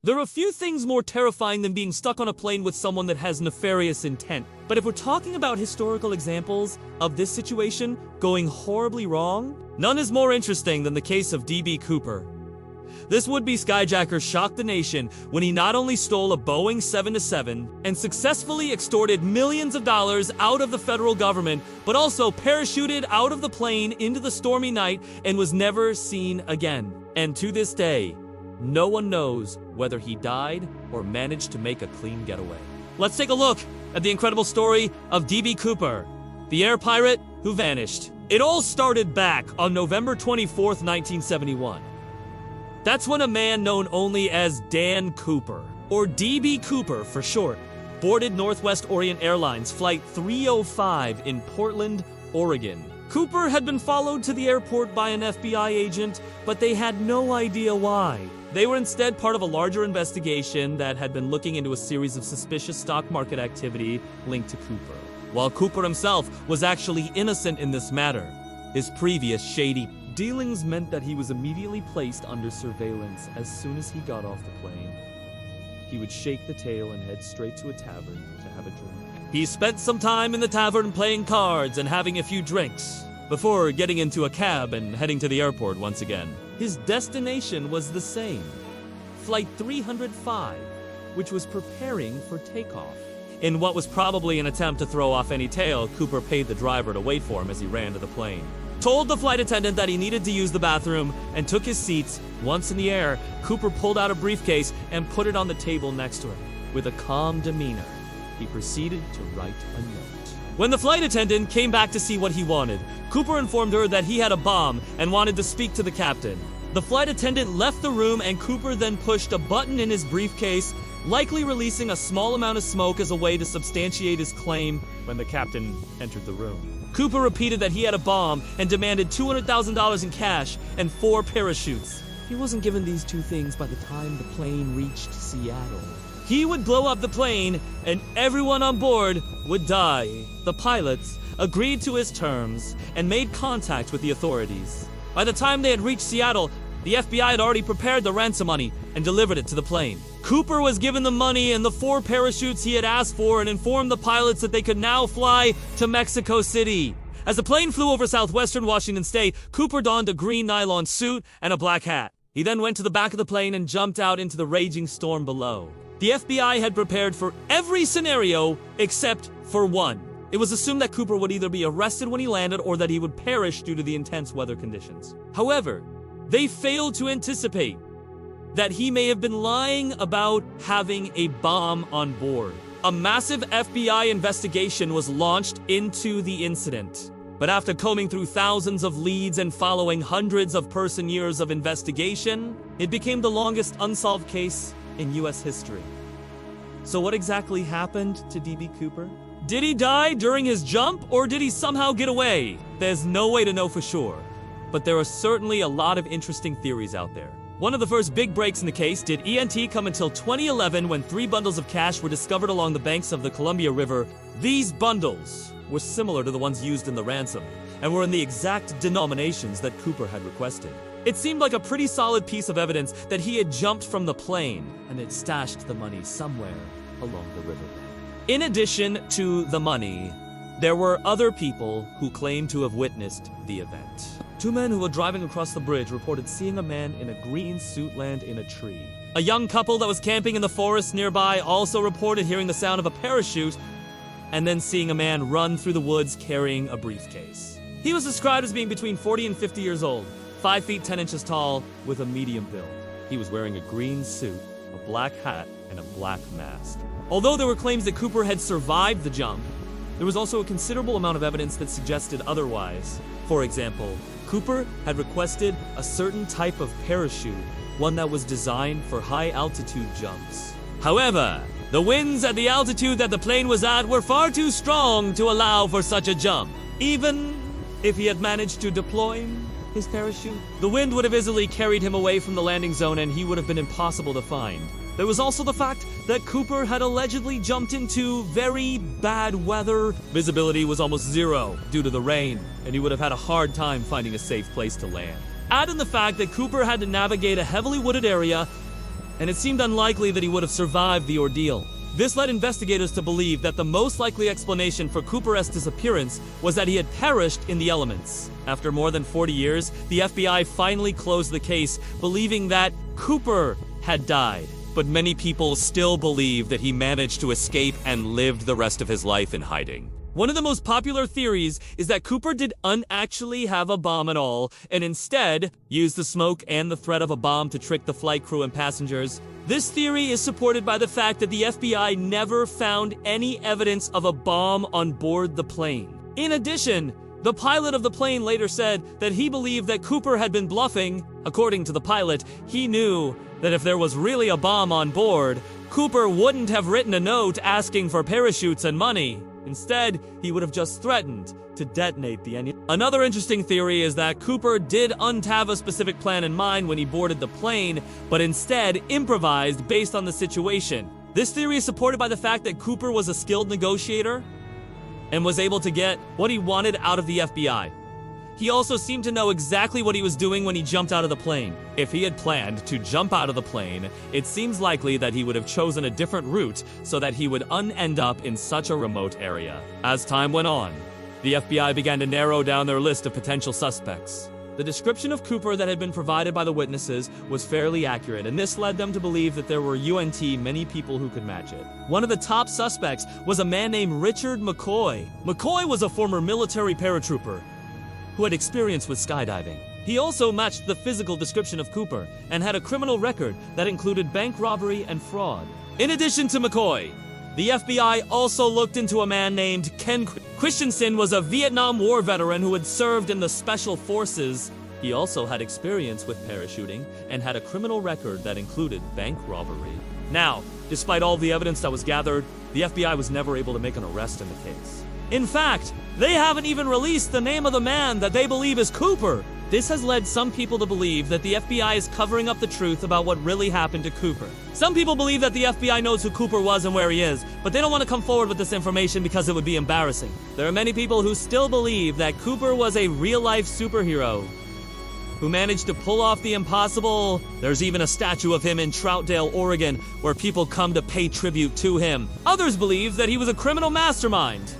There are few things more terrifying than being stuck on a plane with someone that has nefarious intent. But if we're talking about historical examples of this situation going horribly wrong, none is more interesting than the case of D.B. Cooper. This would-be skyjacker shocked the nation when he not only stole a Boeing 707 and successfully extorted millions of dollars out of the federal government, but also parachuted out of the plane into the stormy night and was never seen again. And to this day, no one knows whether he died or managed to make a clean getaway. Let's take a look at the incredible story of D.B. Cooper, the air pirate who vanished. It all started back on November 24th, 1971. That's when a man known only as Dan Cooper, or D.B. Cooper for short, boarded Northwest Orient Airlines Flight 305 in Portland, Oregon. Cooper had been followed to the airport by an FBI agent, but they had no idea why. They were instead part of a larger investigation that had been looking into a series of suspicious stock market activity linked to Cooper. While Cooper himself was actually innocent in this matter, his previous shady dealings meant that he was immediately placed under surveillance as soon as he got off the plane. He would shake the tail and head straight to a tavern to have a drink. He spent some time in the tavern playing cards and having a few drinks, before getting into a cab and heading to the airport once again. His destination was the same, Flight 305, which was preparing for takeoff. In what was probably an attempt to throw off any tail, Cooper paid the driver to wait for him as he ran to the plane, told the flight attendant that he needed to use the bathroom, and took his seats. Once in the air, Cooper pulled out a briefcase and put it on the table next to him. With a calm demeanor, he proceeded to write a note. When the flight attendant came back to see what he wanted, Cooper informed her that he had a bomb and wanted to speak to the captain. The flight attendant left the room, and Cooper then pushed a button in his briefcase, likely releasing a small amount of smoke as a way to substantiate his claim when the captain entered the room. Cooper repeated that he had a bomb and demanded $200,000 in cash and 4 parachutes. He wasn't given these 2 things by the time the plane reached Seattle. He would blow up the plane, and everyone on board would die. The pilots agreed to his terms and made contact with the authorities. By the time they had reached Seattle, the FBI had already prepared the ransom money and delivered it to the plane. Cooper was given the money and the 4 parachutes he had asked for and informed the pilots that they could now fly to Mexico City. As the plane flew over southwestern Washington state, Cooper donned a green nylon suit and a black hat. He then went to the back of the plane and jumped out into the raging storm below. The FBI had prepared for every scenario except for one. It was assumed that Cooper would either be arrested when he landed or that he would perish due to the intense weather conditions. However, they failed to anticipate that he may have been lying about having a bomb on board. A massive FBI investigation was launched into the incident. But after combing through thousands of leads and following hundreds of person-years of investigation, it became the longest unsolved case in U.S. history. So what exactly happened to D.B. Cooper? Did he die during his jump, or did he somehow get away? There's no way to know for sure, but there are certainly a lot of interesting theories out there. One of the first big breaks in the case did ENT come until 2011 when 3 bundles of cash were discovered along the banks of the Columbia River. These bundles were similar to the ones used in the ransom and were in the exact denominations that Cooper had requested. It seemed like a pretty solid piece of evidence that he had jumped from the plane and had stashed the money somewhere along the riverbank. In addition to the money, there were other people who claimed to have witnessed the event. 2 men who were driving across the bridge reported seeing a man in a green suit land in a tree. A young couple that was camping in the forest nearby also reported hearing the sound of a parachute and then seeing a man run through the woods carrying a briefcase. He was described as being between 40 and 50 years old, 5 feet 10 inches tall, with a medium build. He was wearing a green suit, a black hat, and a black mask. Although there were claims that Cooper had survived the jump, there was also a considerable amount of evidence that suggested otherwise. For example, Cooper had requested a certain type of parachute, one that was designed for high-altitude jumps. However, the winds at the altitude that the plane was at were far too strong to allow for such a jump. Even if he had managed to deploy his parachute, the wind would have easily carried him away from the landing zone and he would have been impossible to find. There was also the fact that Cooper had allegedly jumped into very bad weather. Visibility was almost zero due to the rain, and he would have had a hard time finding a safe place to land. Add in the fact that Cooper had to navigate a heavily wooded area and it seemed unlikely that he would have survived the ordeal. This led investigators to believe that the most likely explanation for Cooper's disappearance was that he had perished in the elements. After more than 40 years, the FBI finally closed the case, believing that Cooper had died. But many people still believe that he managed to escape and lived the rest of his life in hiding. One of the most popular theories is that Cooper didn't actually have a bomb at all, and instead used the smoke and the threat of a bomb to trick the flight crew and passengers. This theory is supported by the fact that the FBI never found any evidence of a bomb on board the plane. In addition, the pilot of the plane later said that he believed that Cooper had been bluffing. According to the pilot, he knew that if there was really a bomb on board, Cooper wouldn't have written a note asking for parachutes and money. Instead, he would have just threatened to detonate the engine. Another interesting theory is that Cooper didn't have a specific plan in mind when he boarded the plane, but instead improvised based on the situation. This theory is supported by the fact that Cooper was a skilled negotiator and was able to get what he wanted out of the FBI. He also seemed to know exactly what he was doing when he jumped out of the plane. If he had planned to jump out of the plane, it seems likely that he would have chosen a different route so that he would end up in such a remote area. As time went on, the FBI began to narrow down their list of potential suspects. The description of Cooper that had been provided by the witnesses was fairly accurate, and this led them to believe that there were many people who could match it. One of the top suspects was a man named Richard McCoy. McCoy was a former military paratrooper who had experience with skydiving. He also matched the physical description of Cooper and had a criminal record that included bank robbery and fraud. In addition to McCoy, the FBI also looked into a man named Ken Christensen. Was a Vietnam War veteran who had served in the Special Forces. He also had experience with parachuting and had a criminal record that included bank robbery. Now, despite all the evidence that was gathered, the FBI was never able to make an arrest in the case. In fact, they haven't even released the name of the man that they believe is Cooper. This has led some people to believe that the FBI is covering up the truth about what really happened to Cooper. Some people believe that the FBI knows who Cooper was and where he is, but they don't want to come forward with this information because it would be embarrassing. There are many people who still believe that Cooper was a real-life superhero who managed to pull off the impossible. There's even a statue of him in Troutdale, Oregon, where people come to pay tribute to him. Others believe that he was a criminal mastermind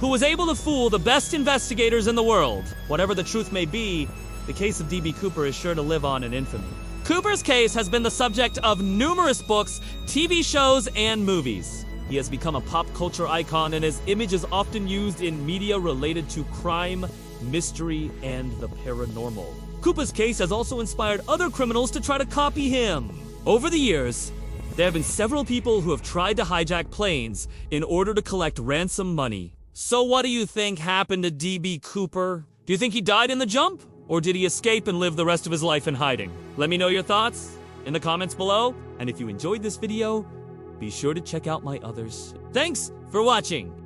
who was able to fool the best investigators in the world. Whatever the truth may be, the case of D.B. Cooper is sure to live on in infamy. Cooper's case has been the subject of numerous books, TV shows, and movies. He has become a pop culture icon, and his image is often used in media related to crime, mystery, and the paranormal. Cooper's case has also inspired other criminals to try to copy him. Over the years, there have been several people who have tried to hijack planes in order to collect ransom money. So what do you think happened to D.B. Cooper? Do you think he died in the jump? Or did he escape and live the rest of his life in hiding? Let me know your thoughts in the comments below. And if you enjoyed this video, be sure to check out my others. Thanks for watching.